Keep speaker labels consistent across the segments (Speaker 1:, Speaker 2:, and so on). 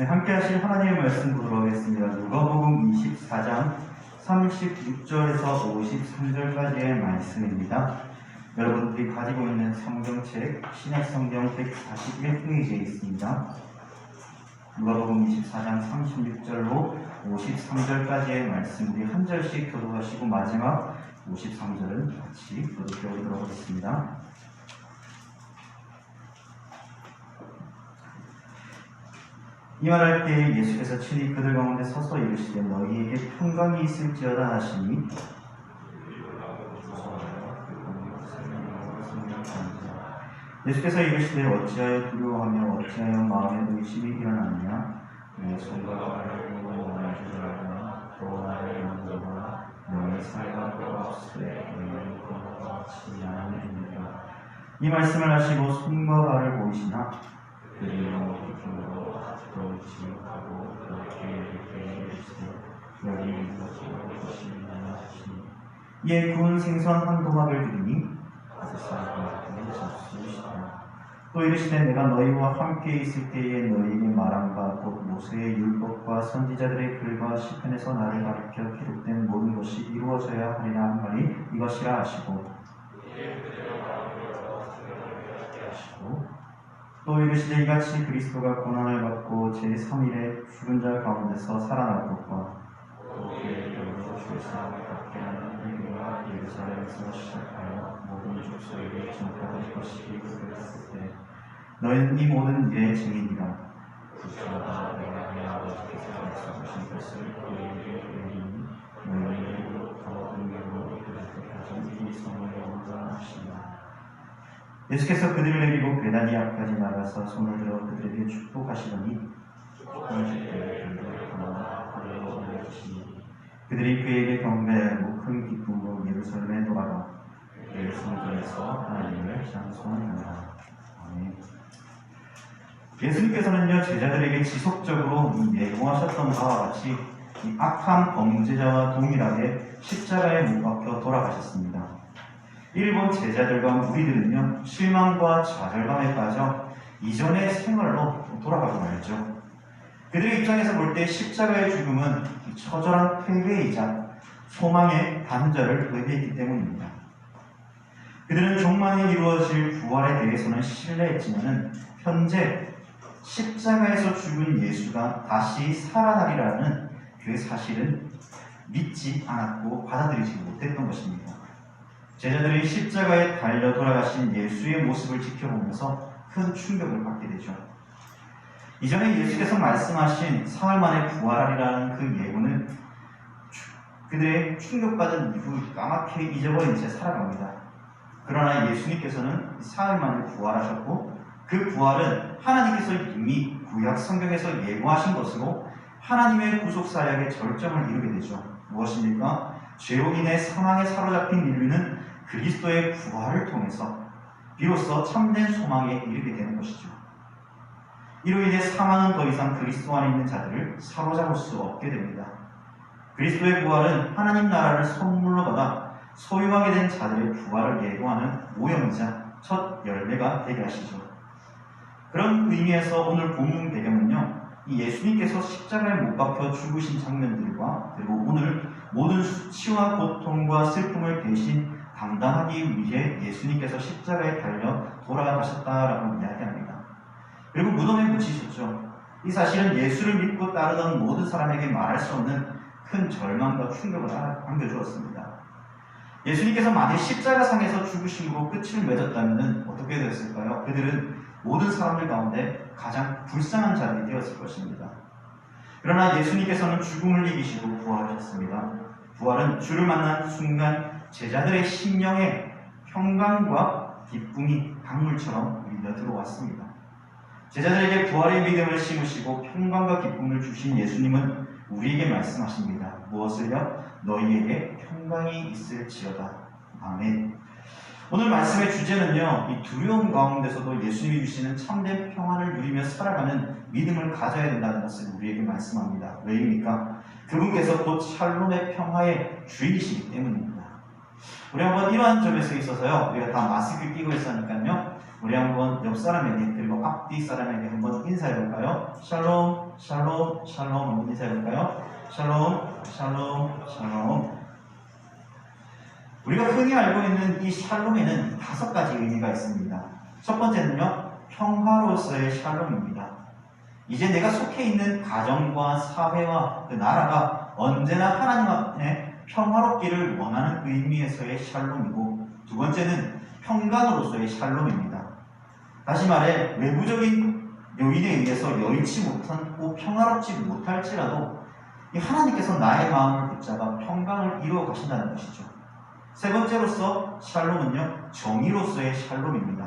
Speaker 1: 네, 함께 하실 하나님의 말씀 보도록 하겠습니다. 누가복음 24장 36절에서 53절까지의 말씀입니다. 여러분들이 가지고 있는 성경책 신약성경 141페이지에 있습니다. 누가복음 24장 36절로 53절까지의 말씀들이 한 절씩 교독하시고 마지막 53절은 같이 교독해 보도록 하겠습니다. 이 말할 때 예수께서 친히 그들 가운데 서서 이르시되 너희에게 평강이 있을지어다 하시니 예수께서 이르시되 어찌하여 두려워하며 어찌하여 마음에 의심이 일어나느냐 내 손과 발을 모아줄 알거나 또 나를 만져보라 너희 사이가 뼈없으되 너희는 그것과 같이 나누느니라. 이 말씀을 하시고 손과 발을 보이시나 그들이 너무 기쁨으로 앞으로 지목하고 그렇게 이르시되 여기 무엇이고 것이냐 하시니 이에 구운 생선 한 도막을 드리니 가슴살과 같은 잡수시더라. 또 이르시되 내가 너희와 함께 있을 때에 너희에게 말한 바 곧 모세의 율법과 선지자들의 글과 시편에서 나를 가르쳐 기록된 모든 것이 이루어져야 하리라 한 말이 이것이라 하시고 또 이르시되 이같이 그리스도가 고난을 받고 제3일에 죽은 자 가운데서 살아날 것과 또 그의 이름으로 죄사함을 받게 하는 일과 예루살렘에서 시작하여 모든 족속에게 전파될 것이 그랬을 때 너희는 이 모든 일의 증인이라. 구주가 내가 내 아버지께서 약속하신 것을 그에게 이르니 너희는 이로부터 은혜로 이르실 때까지 이 성을 영원하 하시니라. 예수께서 그들을 내리고 베다니 앞까지 나가서 손을 들어 그들에게 축복하시더니 축복하실 때 그들을 가만히 앞으로 올려주시니 그들이 그에게 경배하고 큰 기쁨으로 예루살렘에 돌아가 그의 성전에서 하나님을 찬송하니라. 아멘. 예수님께서는요 제자들에게 지속적으로 예고하셨던 바와 같이 이 악한 범죄자와 동일하게 십자가에 못 박혀 돌아가셨습니다. 일본 제자들과 무리들은요 실망과 좌절감에 빠져 이전의 생활로 돌아가고 말죠. 그들의 입장에서 볼 때 십자가의 죽음은 처절한 폐회이자 소망의 단절을 의미했기 때문입니다. 그들은 종만에 이루어질 부활에 대해서는 신뢰했지만 현재 십자가에서 죽은 예수가 다시 살아나리라는 그 사실은 믿지 않았고 받아들이지 못했던 것입니다. 제자들이 십자가에 달려 돌아가신 예수의 모습을 지켜보면서 큰 충격을 받게 되죠. 이전에 예수께서 말씀하신 사흘 만에 부활하리라는 그 예고는 그들의 충격받은 이후 까맣게 잊어버린 채 살아갑니다. 그러나 예수님께서는 사흘 만에 부활하셨고 그 부활은 하나님께서 이미 구약 성경에서 예고하신 것으로 하나님의 구속 사역의 절정을 이루게 되죠. 무엇입니까? 죄로 인해 사망에 사로잡힌 인류는 그리스도의 부활을 통해서 비로소 참된 소망에 이르게 되는 것이죠. 이로 인해 사망은 더 이상 그리스도 안에 있는 자들을 사로잡을 수 없게 됩니다. 그리스도의 부활은 하나님 나라를 선물로 받아 소유하게 된 자들의 부활을 예고하는 모형이자 첫 열매가 되게 하시죠. 그런 의미에서 오늘 본문 배경은요, 이 예수님께서 십자가에 못 박혀 죽으신 장면들과 그리고 오늘 모든 수치와 고통과 슬픔을 대신 감당하기 위해 예수님께서 십자가에 달려 돌아가셨다라고 이야기합니다. 그리고 무덤에 묻히셨죠. 이 사실은 예수를 믿고 따르던 모든 사람에게 말할 수 없는 큰 절망과 충격을 안겨주었습니다. 예수님께서 만약 십자가상에서 죽으심으로 끝을 맺었다면 어떻게 되었을까요? 그들은 모든 사람들 가운데 가장 불쌍한 자들이 되었을 것입니다. 그러나 예수님께서는 죽음을 이기시고 부활하셨습니다. 부활은 주를 만난 순간 제자들의 심령에 평강과 기쁨이 강물처럼 밀려 들어왔습니다. 제자들에게 부활의 믿음을 심으시고 평강과 기쁨을 주신 예수님은 우리에게 말씀하십니다. 무엇을요? 너희에게 평강이 있을지어다. 아멘. 오늘 말씀의 주제는요, 이 두려움 가운데서도 예수님이 주시는 참된 평안을 누리며 살아가는 믿음을 가져야 된다는 것을 우리에게 말씀합니다. 왜입니까? 그분께서 곧 샬롬의 평화의 주인이시기 때문입니다. 우리 한번 이러한 점에서 있어서요, 우리가 다 마스크를 끼고 있으니까요, 우리 한번 옆 사람에게 그리고 앞뒤 사람에게 한번 인사해 볼까요? 샬롬, 샬롬, 샬롬 한번 인사해 볼까요? 샬롬, 샬롬, 샬롬. 우리가 흔히 알고 있는 이 샬롬에는 5가지 의미가 있습니다. 첫 번째는요, 평화로서의 샬롬입니다. 이제 내가 속해 있는 가정과 사회와 그 나라가 언제나 하나님 앞에 평화롭기를 원하는 의미에서의 샬롬이고, 두 번째는 평강으로서의 샬롬입니다. 다시 말해 외부적인 요인에 의해서 여의치 못하고 평화롭지 못할지라도 하나님께서 나의 마음을 붙잡아 평강을 이루어 가신다는 것이죠. 세 번째로서 샬롬은요, 정의로서의 샬롬입니다.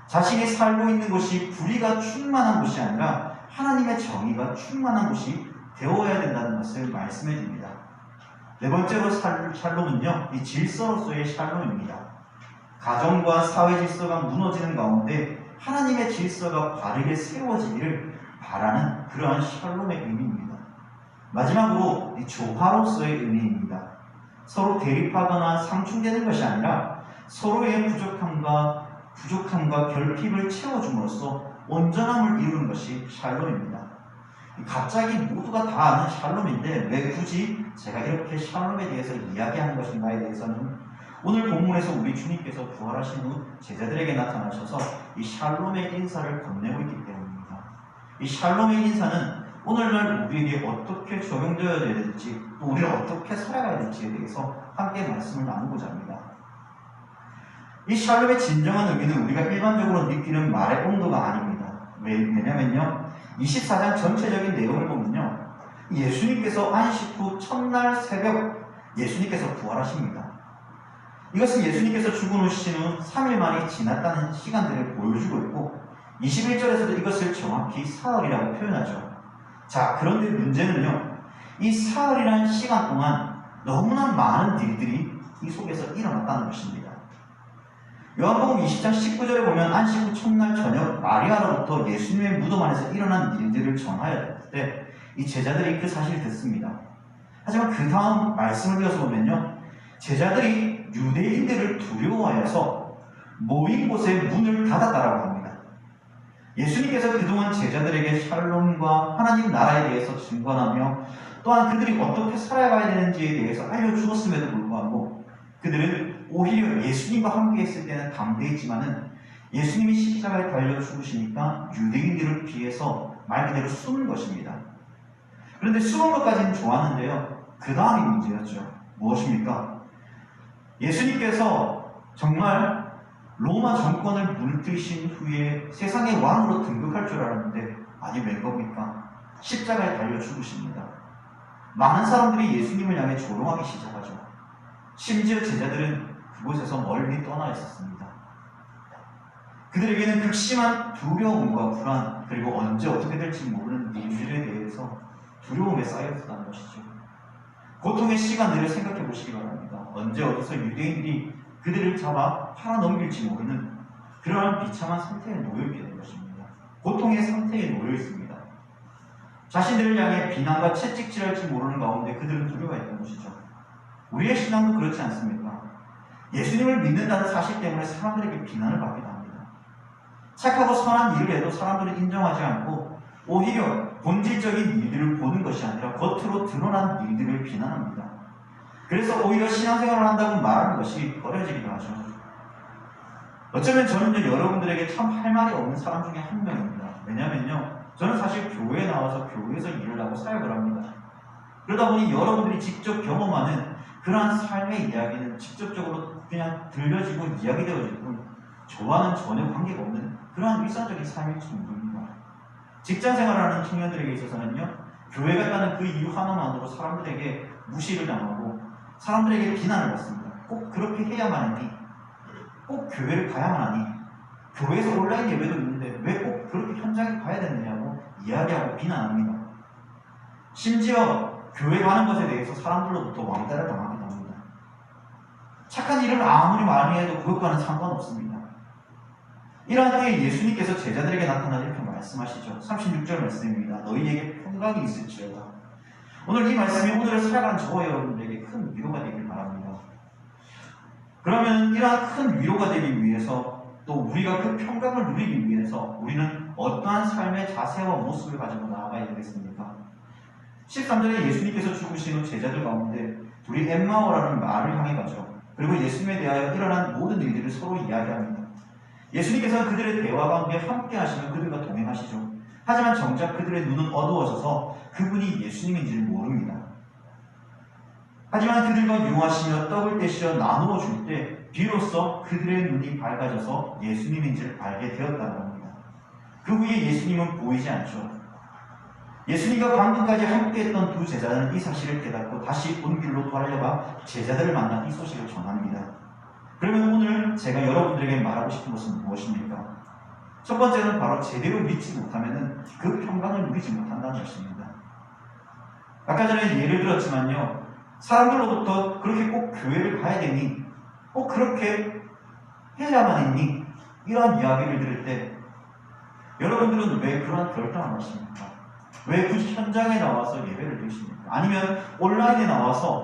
Speaker 1: 자신이 살고 있는 곳이 불의가 충만한 곳이 아니라 하나님의 정의가 충만한 곳이 되어야 된다는 것을 말씀해 줍니다. 네 번째로 샬롬은요, 이 질서로서의 샬롬입니다. 가정과 사회 질서가 무너지는 가운데 하나님의 질서가 바르게 세워지기를 바라는 그러한 샬롬의 의미입니다. 마지막으로 이 조화로서의 의미입니다. 서로 대립하거나 상충되는 것이 아니라 서로의 부족함과 결핍을 채워줌으로써 온전함을 이루는 것이 샬롬입니다. 갑자기 모두가 다 아는 샬롬인데 왜 굳이 제가 이렇게 샬롬에 대해서 이야기하는 것인가에 대해서는 오늘 본문에서 우리 주님께서 부활하신 후 제자들에게 나타나셔서 이 샬롬의 인사를 건네고 있기 때문입니다. 이 샬롬의 인사는 오늘날 우리에게 어떻게 적용되어야 될지, 또 우리는 어떻게 살아가야 될지에 대해서 함께 말씀을 나누고자 합니다. 이 샬롬의 진정한 의미는 우리가 일반적으로 느끼는 말의 온도가 아닙니다. 왜냐면요, 24장 전체적인 내용을 보면요, 예수님께서 안식 후 첫날 새벽 예수님께서 부활하십니다. 이것은 예수님께서 죽은 후 3일 만에 지났다는 시간들을 보여주고 있고, 21절에서도 이것을 정확히 사흘이라고 표현하죠. 자, 그런데 문제는요, 이 사흘이라는 시간 동안 너무나 많은 일들이 이 속에서 일어났다는 것입니다. 요한복음 20장 19절에 보면 안식 후 첫날 저녁 마리아로부터 예수님의 무덤 안에서 일어난 일들을 전하였을 때 이 제자들이 그 사실을 듣습니다. 하지만 그 다음 말씀을 이어서 보면요, 제자들이 유대인들을 두려워하여서 모인 곳에 문을 닫았다라고 합니다. 예수님께서 그동안 제자들에게 샬롬과 하나님 나라에 대해서 증거하며 또한 그들이 어떻게 살아가야 되는지에 대해서 알려주었음에도 불구하고 그들은 오히려 예수님과 함께 있을 때는 담대했지만은 예수님이 십자가에 달려 죽으시니까 유대인들을 피해서 말 그대로 숨은 것입니다. 그런데 숨은 것까지는 좋았는데요, 그 다음이 문제였죠. 무엇입니까? 예수님께서 정말 로마 정권을 물드신 후에 세상의 왕으로 등극할 줄 알았는데 아니 웬 겁니까? 십자가에 달려 죽으십니다. 많은 사람들이 예수님을 향해 조롱하기 시작하죠. 심지어 제자들은 그곳에서 멀리 떠나 있었습니다. 그들에게는 극심한 두려움과 불안, 그리고 언제 어떻게 될지 모르는 일들에 대해서 두려움에 쌓여있었다는 것이죠. 고통의 시간들을 생각해 보시기 바랍니다. 언제 어디서 유대인들이 그들을 잡아 팔아넘길지 모르는 그러한 비참한 상태에 놓여있게 된 것입니다. 고통의 상태에 놓여 있습니다. 자신들을 향해 비난과 채찍질할지 모르는 가운데 그들은 두려워했던 것이죠. 우리의 신앙도 그렇지 않습니까? 예수님을 믿는다는 사실 때문에 사람들에게 비난을 받기도 합니다. 착하고 선한 일을 해도 사람들은 인정하지 않고 오히려 본질적인 일들을 보는 것이 아니라 겉으로 드러난 일들을 비난합니다. 그래서 오히려 신앙생활을 한다고 말하는 것이 꺼려지기도 하죠. 어쩌면 저는 여러분들에게 참 할 말이 없는 사람 중에 한 명입니다. 왜냐면요, 저는 사실 교회에 나와서 교회에서 일을 하고 사역을 합니다. 그러다 보니 여러분들이 직접 경험하는 그러한 삶의 이야기는 직접적으로 그냥 들려지고 이야기되어질 뿐 저와는 전혀 관계가 없는 그러한 일상적인 삶일 정도입니다. 직장생활을 하는 청년들에게 있어서는요, 교회 갔다는 그 이유 하나만으로 사람들에게 무시를 당하고 사람들에게 비난을 받습니다. 꼭 그렇게 해야만 하니? 꼭 교회를 가야만 하니? 교회에서 온라인 예배도 있는데 왜 꼭 그렇게 현장에 가야 되느냐고 이야기하고 비난합니다. 심지어 교회 가는 것에 대해서 사람들로부터 왕따를 당하기도 합니다. 착한 일을 아무리 많이 해도 그것과는 상관없습니다. 이러한 때에 예수님께서 제자들에게 나타나 이렇게 말씀하시죠. 36절 말씀입니다. 너희에게 평강이 있을지어다. 오늘 이 말씀이 오늘을 살아가는 저와 여러분들에게 큰 위로가 되길 바랍니다. 그러면 이러한 큰 위로가 되기 위해서 또 우리가 그 평강을 누리기 위해서 우리는 어떠한 삶의 자세와 모습을 가지고 나아가야 되겠습니까? 13절에 예수님께서 죽으신 후 제자들 가운데 둘이 엠마오라는 마을을 향해 가죠. 그리고 예수님에 대하여 일어난 모든 일들을 서로 이야기합니다. 예수님께서는 그들의 대화 가운데 함께 하시며 그들과 동행하시죠. 하지만 정작 그들의 눈은 어두워져서 그분이 예수님인지를 모릅니다. 하지만 그들과 유하시며 떡을 떼시어 나누어 줄 때 비로소 그들의 눈이 밝아져서 예수님인지를 알게 되었다고 합니다. 그 후에 예수님은 보이지 않죠. 예수님과 방금까지 함께했던 두 제자는 이 사실을 깨닫고 다시 온 길로 돌아가 제자들을 만나 이 소식을 전합니다. 그러면 오늘 제가 여러분들에게 말하고 싶은 것은 무엇입니까? 첫 번째는 바로 제대로 믿지 못하면 그 평강을 누리지 못한다는 것입니다. 아까 전에 예를 들었지만요, 사람들로부터 그렇게 꼭 교회를 가야 되니, 꼭 그렇게 해야만 했니? 이런 이야기를 들을 때 여러분들은 왜 그런 결단을 하십니까? 왜 굳이 현장에 나와서 예배를 드리십니까? 아니면 온라인에 나와서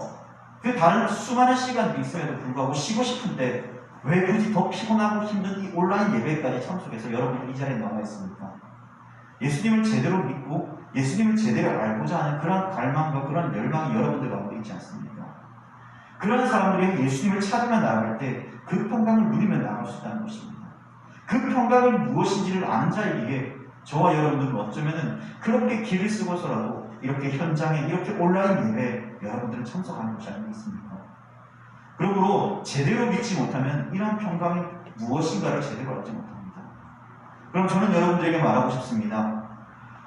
Speaker 1: 그 다른 수많은 시간들이 있음에도 불구하고 쉬고 싶은데 왜 굳이 더 피곤하고 힘든 이 온라인 예배까지 참석해서 여러분들 이 자리에 나와 있습니까? 예수님을 제대로 믿고 예수님을 제대로 알고자 하는 그런 갈망과 그런 열망이 여러분들 가운데 있지 않습니까? 그런 사람들이 예수님을 찾으며 나아갈 때 그 평강을 누리며 나아갈 수 있다는 것입니다. 그 평강을 무엇인지를 아는 자에게 저와 여러분들은 어쩌면 그렇게 길을 쓰고서라도 이렇게 현장에 이렇게 온라인 예배에 여러분들은 참석하는 것이 아니겠습니까? 그러므로 제대로 믿지 못하면 이러한 평강이 무엇인가를 제대로 알지 못합니다. 그럼 저는 여러분들에게 말하고 싶습니다.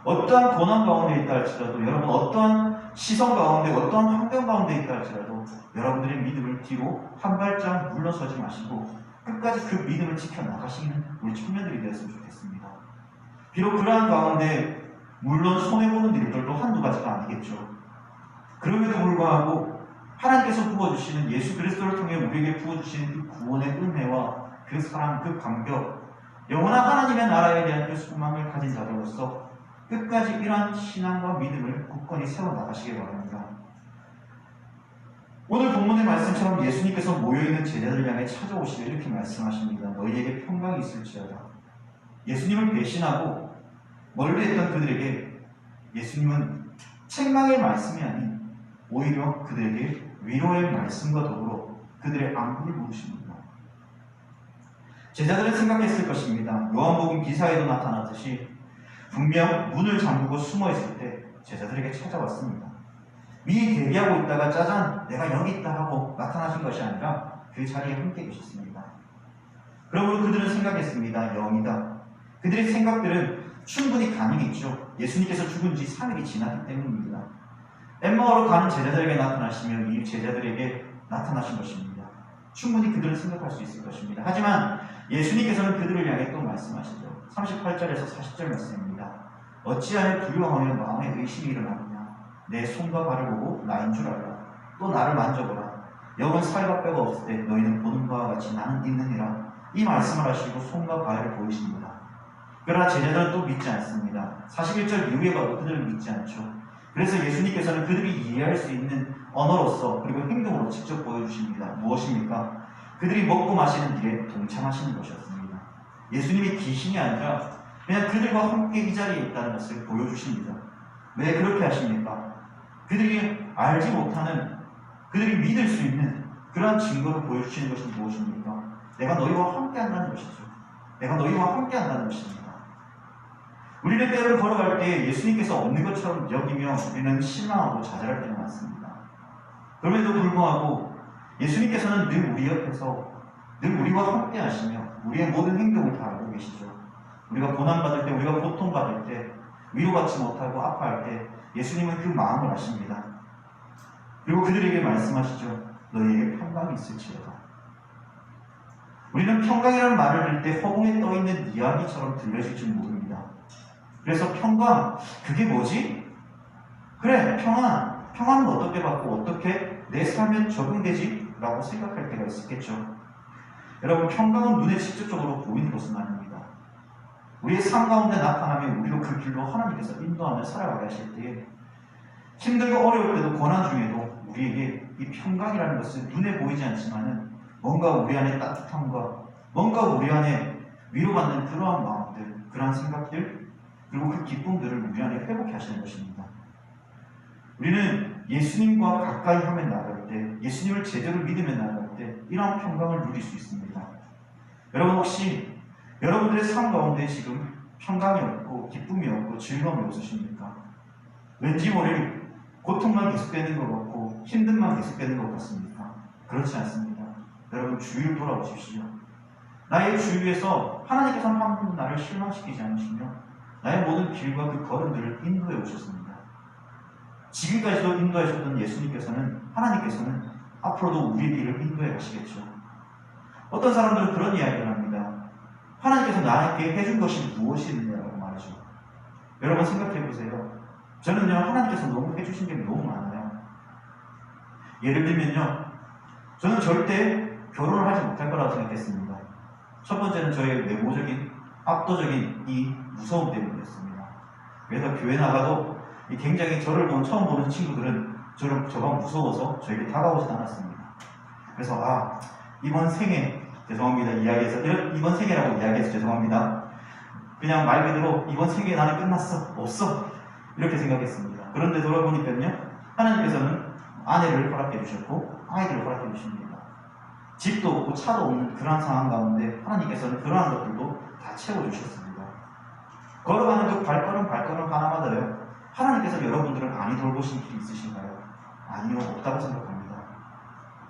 Speaker 1: 어떠한 고난 가운데 있다 할지라도, 여러분 어떠한 시선 가운데, 어떠한 환경 가운데 있다 할지라도 여러분들의 믿음을 뒤로 한 발짝 물러서지 마시고 끝까지 그 믿음을 지켜나가시는 우리 청년들이 되었으면 좋겠습니다. 비록 그러한 가운데 물론 손해보는 일들도 한두 가지가 아니겠죠. 그럼에도 불구하고 하나님께서 부어주시는 예수 그리스도를 통해 우리에게 부어주시는 그 구원의 은혜와 그 사랑, 그 감격, 영원한 하나님의 나라에 대한 그 소망을 가진 자들로서 끝까지 이러한 신앙과 믿음을 굳건히 세워나가시기 바랍니다. 오늘 본문의 말씀처럼 예수님께서 모여있는 제자들 향해 찾아오시며 이렇게 말씀하십니다. 너희에게 평강이 있을지어다. 예수님을 배신하고 멀리했던 그들에게 예수님은 책망의 말씀이 아닌 오히려 그들에게 위로의 말씀과 더불어 그들의 안부를 물으십니다. 제자들은 생각했을 것입니다. 요한복음 기사에도 나타났듯이 분명 문을 잠그고 숨어있을 때 제자들에게 찾아왔습니다. 미리 대기하고 있다가 짜잔 내가 여기 있다 하고 나타나신 것이 아니라 그 자리에 함께 계셨습니다. 그러므로 그들은 생각했습니다. 영이다. 그들의 생각들은 충분히 가능했죠. 예수님께서 죽은 지 3일이 지났기 때문입니다. 엠마오로 가는 제자들에게 나타나시며 이 제자들에게 나타나신 것입니다. 충분히 그들은 생각할 수 있을 것입니다. 하지만 예수님께서는 그들을 향해 또 말씀하시죠. 38절에서 40절 말씀입니다. 어찌하여 두려워하며 마음에 의심이 일어나느냐. 내 손과 발을 보고 나인 줄 알라. 또 나를 만져보라. 영은 살과 뼈가 없을 때 너희는 보는 바와 같이 나는 있느니라. 이 말씀을 하시고 손과 발을 보이십니다. 그러나 제자들은 또 믿지 않습니다. 41절 이후에 가도 그들은 믿지 않죠. 그래서 예수님께서는 그들이 이해할 수 있는 언어로서 그리고 행동으로 직접 보여주십니다. 무엇입니까? 그들이 먹고 마시는 일에 동참하시는 것이었습니다. 예수님이 귀신이 아니라 그냥 그들과 함께 이 자리에 있다는 것을 보여주십니다. 왜 그렇게 하십니까? 그들이 알지 못하는, 그들이 믿을 수 있는 그러한 증거를 보여주시는 것이 무엇입니까? 내가 너희와 함께 한다는 것이죠. 내가 너희와 함께 한다는 것입니다. 우리는 때를 걸어갈 때 예수님께서 없는 것처럼 여기며 우리는 실망하고 좌절할 때가 많습니다. 그럼에도 불구하고 예수님께서는 늘 우리 옆에서 늘 우리와 함께 하시며 우리의 모든 행동을 다 알고 계시죠. 우리가 고난받을 때, 우리가 고통받을 때, 위로받지 못하고 아파할 때 예수님은 그 마음을 아십니다. 그리고 그들에게 말씀하시죠. 너희에게 평강이 있을지어다. 우리는 평강이라는 말을 들을 때 허공에 떠있는 이야기처럼 들려질 줄 모릅니다. 그래서 평강, 그게 뭐지? 그래, 평안은 어떻게 받고 어떻게 내 삶에 적용되지? 라고 생각할 때가 있었겠죠. 여러분, 평강은 눈에 직접적으로 보이는 것은 아닙니다. 우리의 삶 가운데 나타나면 우리도 그 길로 하나님께서 인도하며 살아가게 하실 때에 힘들고 어려울 때도 고난 중에도 우리에게 이 평강이라는 것은 눈에 보이지 않지만은 뭔가 우리 안에 따뜻함과 뭔가 우리 안에 위로받는 그러한 마음들, 그러한 생각들, 그리고 그 기쁨들을 우리 안에 회복해 하시는 것입니다. 우리는 예수님과 가까이 하며 나아갈 때, 예수님을 제대로 믿으며 나아갈 때 이러한 평강을 누릴 수 있습니다. 여러분 혹시 여러분들의 삶 가운데 지금 평강이 없고 기쁨이 없고 즐거움이 없으십니까? 왠지 모를 고통만 계속되는 것 같고 힘듦만 계속되는 것 같습니까? 그렇지 않습니다. 여러분 주위를 돌아보십시오. 나의 주위에서 하나님께서 한 번도 나를 실망시키지 않으시며 나의 모든 길과 그 걸음들을 인도해 오셨습니다. 지금까지도 인도하셨던 예수님께서는, 하나님께서는 앞으로도 우리의 길을 인도해 가시겠죠. 어떤 사람들은 그런 이야기를 합니다. 하나님께서 나에게 해준 것이 무엇이 있느냐고 말이죠. 여러분 생각해 보세요. 저는요, 하나님께서 너무 해주신 게 너무 많아요. 예를 들면요, 저는 절대 결혼을 하지 못할 거라고 생각했습니다. 첫 번째는 저의 외모적인, 압도적인 이 무서움 때문이었습니다. 그래서 교회 나가도 굉장히 저를 처음 보는 친구들은 저가 무서워서 저에게 다가오지 않았습니다. 그래서 이번 생에, 죄송합니다. 이번 생애라고 이야기해서 죄송합니다. 그냥 말 그대로 이번 생에 나는 끝났어. 없어. 이렇게 생각했습니다. 그런데 돌아보니까요, 하나님께서는 아내를 허락해 주셨고 아이들을 허락해 주십니다. 집도 없고 차도 없는 그러한 상황 가운데 하나님께서는 그러한 것들도 다 채워주셨습니다. 걸어가는 그 발걸음 하나마다요, 하나님께서 여러분들을 많이 돌보신 길이 있으신가요? 아니요, 없다고 생각합니다.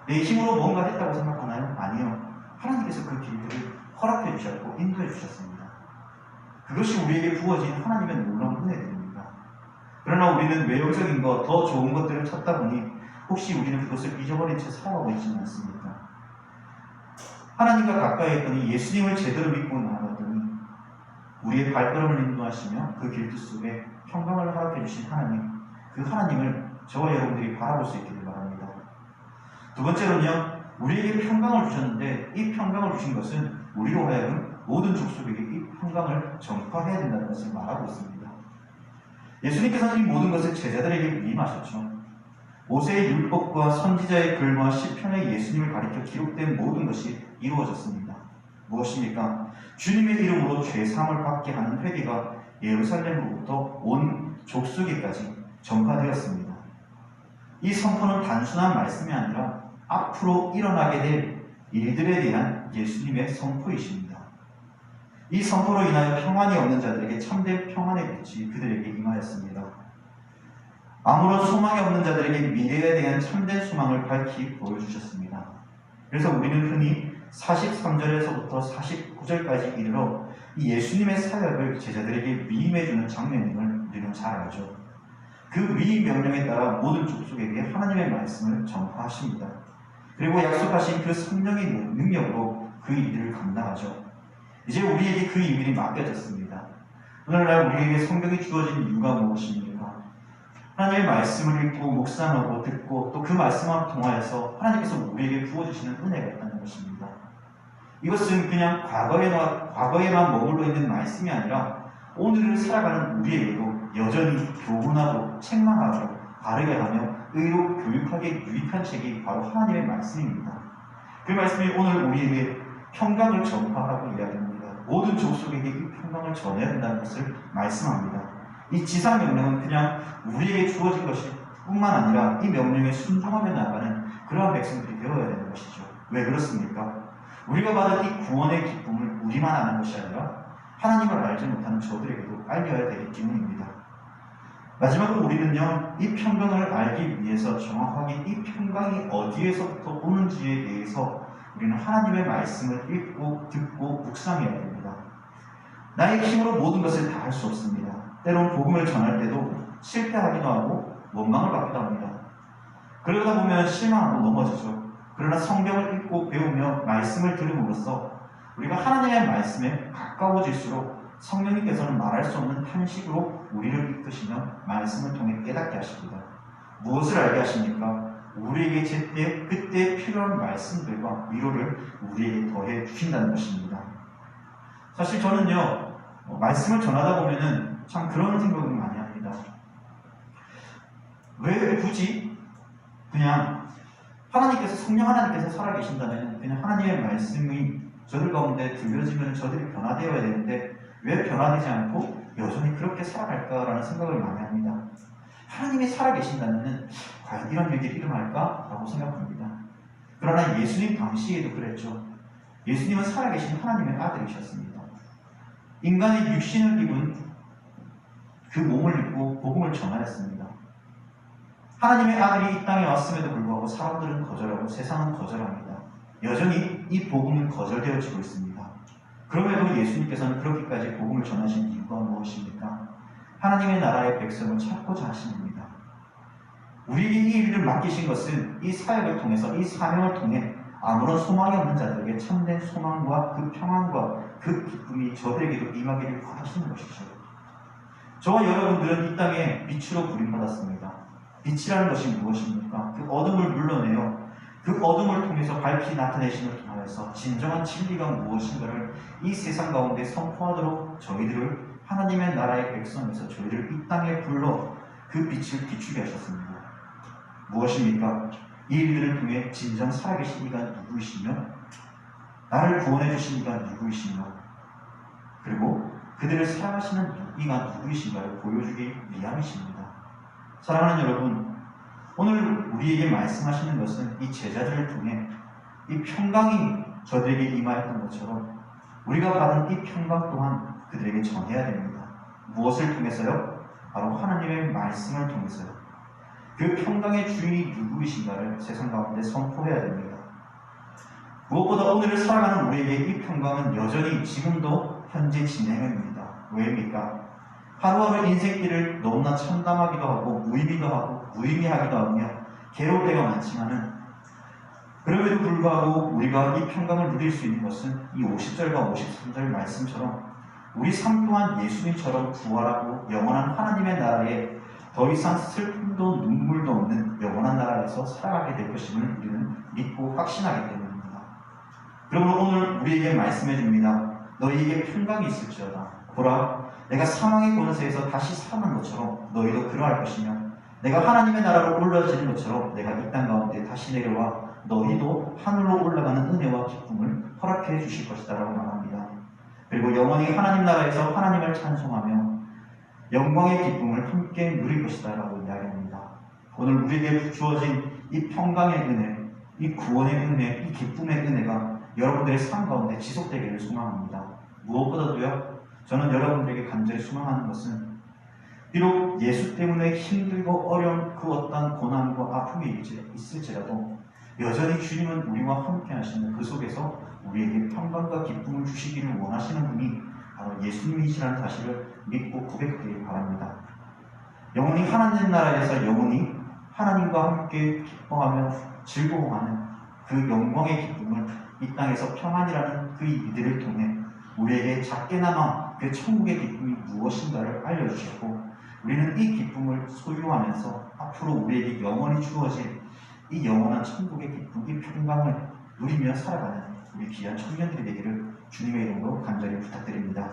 Speaker 1: 내 힘으로 뭔가 했다고 생각하나요? 아니요. 하나님께서 그 길들을 허락해 주셨고 인도해 주셨습니다. 그것이 우리에게 부어진 하나님의 놀라운 은혜들입니다. 그러나 우리는 외형적인 것, 더 좋은 것들을 찾다 보니 혹시 우리는 그것을 잊어버린 채 살아가고 있지는 않습니까? 하나님과 가까이 했더니, 예수님을 제대로 믿고 나아갔더니 우리의 발걸음을 인도하시며 그 길들 속에 평강을 허락해 주신 하나님, 그 하나님을 저와 여러분들이 바라볼 수 있기를 바랍니다. 두 번째로는요, 우리에게 평강을 주셨는데 이 평강을 주신 것은 우리로 하여금 모든 족속에게 이 평강을 전파해야 된다는 것을 말하고 있습니다. 예수님께서는 이 모든 것을 제자들에게 위임하셨죠. 모세의 율법과 선지자의 글과 시편의 예수님을 가리켜 기록된 모든 것이 이루어졌습니다. 무엇입니까? 주님의 이름으로 죄사함을 받게 하는 회개가 예루살렘으로부터 온 족속에까지 전파되었습니다. 이 선포는 단순한 말씀이 아니라 앞으로 일어나게 될 일들에 대한 예수님의 선포이십니다. 이 선포로 인하여 평안이 없는 자들에게 참된 평안의 빛이 그들에게 임하였습니다. 아무런 소망이 없는 자들에게 미래에 대한 참된 소망을 밝히 보여주셨습니다. 그래서 우리는 흔히 43절에서부터 49절까지 이르러 이 예수님의 사역을 제자들에게 위임해주는 장면임을 우리는 잘 알죠. 그 위임 명령에 따라 모든 족속에게 하나님의 말씀을 전파하십니다. 그리고 약속하신 그 성령의 능력으로 그 일을 감당하죠. 이제 우리에게 그 일이 맡겨졌습니다. 오늘날 우리에게 성경이 주어진 이유가 무엇입니까? 하나님의 말씀을 읽고 묵상하고 듣고 또 그 말씀을 통하여서 하나님께서 우리에게 부어주시는 은혜가 있다는 것입니다. 이것은 그냥 과거에만 머물러 있는 말씀이 아니라 오늘을 살아가는 우리에게도 여전히 교훈하고 책망하고 바르게 하며 의로 교육하게 유익한 책이 바로 하나님의 말씀입니다. 그 말씀이 오늘 우리에게 평강을 전파하라고 이야기합니다. 모든 족속에게 이 평강을 전해야 된다는 것을 말씀합니다. 이 지상 명령은 그냥 우리에게 주어진 것이 뿐만 아니라 이 명령에 순종하며 나아가는 그러한 백성들이 되어야 되는 것이죠. 왜 그렇습니까? 우리가 받은 이 구원의 기쁨을 우리만 아는 것이 아니라 하나님을 알지 못하는 저들에게도 알려야 되기 때문입니다. 마지막으로 우리는요, 이 평강을 알기 위해서 정확하게 이 평강이 어디에서부터 오는지에 대해서 우리는 하나님의 말씀을 읽고 듣고 묵상해야 됩니다. 나의 힘으로 모든 것을 다 할 수 없습니다. 때론 복음을 전할 때도 실패하기도 하고 원망을 받기도 합니다. 그러다 보면 실망하고 넘어지죠. 그러나 성경을 읽고 배우며 말씀을 들음으로써 우리가 하나님의 말씀에 가까워질수록 성령님께서는 말할 수 없는 탄식으로 우리를 이끄시며 말씀을 통해 깨닫게 하십니다. 무엇을 알게 하십니까? 우리에게 제때 그때 필요한 말씀들과 위로를 우리에게 더해 주신다는 것입니다. 사실 저는요, 말씀을 전하다 보면은 참 그런 생각을 많이 합니다. 왜 굳이 그냥 성령 하나님께서 살아계신다면 그냥 하나님의 말씀이 저들 가운데 들려지면 저들이 변화되어야 되는데 왜 변화되지 않고 여전히 그렇게 살아갈까라는 생각을 많이 합니다. 하나님이 살아계신다면 과연 이런 일들이 일어날까라고 생각합니다. 그러나 예수님 당시에도 그랬죠. 예수님은 살아계신 하나님의 아들이셨습니다. 인간의 육신을 입은 그 몸을 입고 복음을 전하였습니다. 하나님의 아들이 이 땅에 왔음에도 불구하고 사람들은 거절하고 세상은 거절합니다. 여전히 이 복음은 거절되어지고 있습니다. 그럼에도 예수님께서는 그렇게까지 복음을 전하신 이유가 무엇입니까? 하나님의 나라의 백성을 찾고자 하신 겁니다. 우리에게 이 일을 맡기신 것은 이 사역을 통해서, 이 사명을 통해 아무런 소망이 없는 자들에게 참된 소망과 그 평안과 그 기쁨이 저들에게도 임하기를 원하시는 것이죠. 저와 여러분들은 이 땅에 빛으로 부름받았습니다. 빛이라는 것이 무엇입니까? 그 어둠을 물러내어 그 어둠을 통해서 밝히 나타내심을 통하여서 진정한 진리가 무엇인가를 이 세상 가운데 선포하도록 저희들을 하나님의 나라의 백성에서 저희를 이 땅에 불러 그 빛을 비추게 하셨습니다. 무엇입니까? 이 일들을 통해 진정 살아계신 이가 누구이시며 나를 구원해 주신 이가 누구이시며 그리고 그들을 사랑하시는 이가 누구이신가를 보여주기 위함이십니다. 사랑하는 여러분, 오늘 우리에게 말씀하시는 것은 이 제자들을 통해 이 평강이 저들에게 임하였던 것처럼 우리가 받은 이 평강 또한 그들에게 전해야 됩니다. 무엇을 통해서요? 바로 하나님의 말씀을 통해서요. 그 평강의 주인이 누구이신가를 세상 가운데 선포해야 됩니다. 무엇보다 오늘을 살아가는 우리에게 이 평강은 여전히 지금도 현재 진행입니다. 왜입니까? 하루하루 인생길을 너무나 참담하기도 하고 무의미하기도 하며 괴로울 때가 많지만은 그럼에도 불구하고 우리가 이 평강을 누릴 수 있는 것은 이 50절과 53절 말씀처럼 우리 삶 또한 예수님처럼 부활하고 영원한 하나님의 나라에 더 이상 슬픔도 눈물도 없는 영원한 나라에서 살아가게 될 것임을 우리는 믿고 확신하기 때문입니다. 그러므로 오늘 우리에게 말씀해 줍니다. 너희에게 평강이 있을지어다. 보라, 내가 사망의 권세에서 다시 살아난 것처럼 너희도 그러할 것이며 내가 하나님의 나라로 올라지는 것처럼 내가 이 땅 가운데 다시 내려와 너희도 하늘로 올라가는 은혜와 기쁨을 허락해 주실 것이다 라고 말합니다. 그리고 영원히 하나님 나라에서 하나님을 찬송하며 영광의 기쁨을 함께 누릴 것이다 라고 이야기합니다. 오늘 우리에게 주어진 이 평강의 은혜, 이 구원의 은혜, 이 기쁨의 은혜가 여러분들의 삶 가운데 지속되기를 소망합니다. 무엇보다도요, 저는 여러분들에게 간절히 소망하는 것은 비록 예수 때문에 힘들고 어려운 그 어떤 고난과 아픔이 있을지라도 여전히 주님은 우리와 함께 하시는 그 속에서 우리에게 평강과 기쁨을 주시기를 원하시는 분이 바로 예수님이시라는 사실을 믿고 고백하기를 바랍니다. 영원히 하나님 나라에서 영원히 하나님과 함께 기뻐하며 즐거워하는 그 영광의 기쁨을 이 땅에서 평안이라는 그 이들을 통해 우리에게 작게나마 그 천국의 기쁨이 무엇인가를 알려주셨고 우리는 이 기쁨을 소유하면서 앞으로 우리에게 영원히 주어질 이 영원한 천국의 기쁨, 이 평강을 누리며 살아가는 우리 귀한 청년들이 되기를 주님의 이름으로 간절히 부탁드립니다.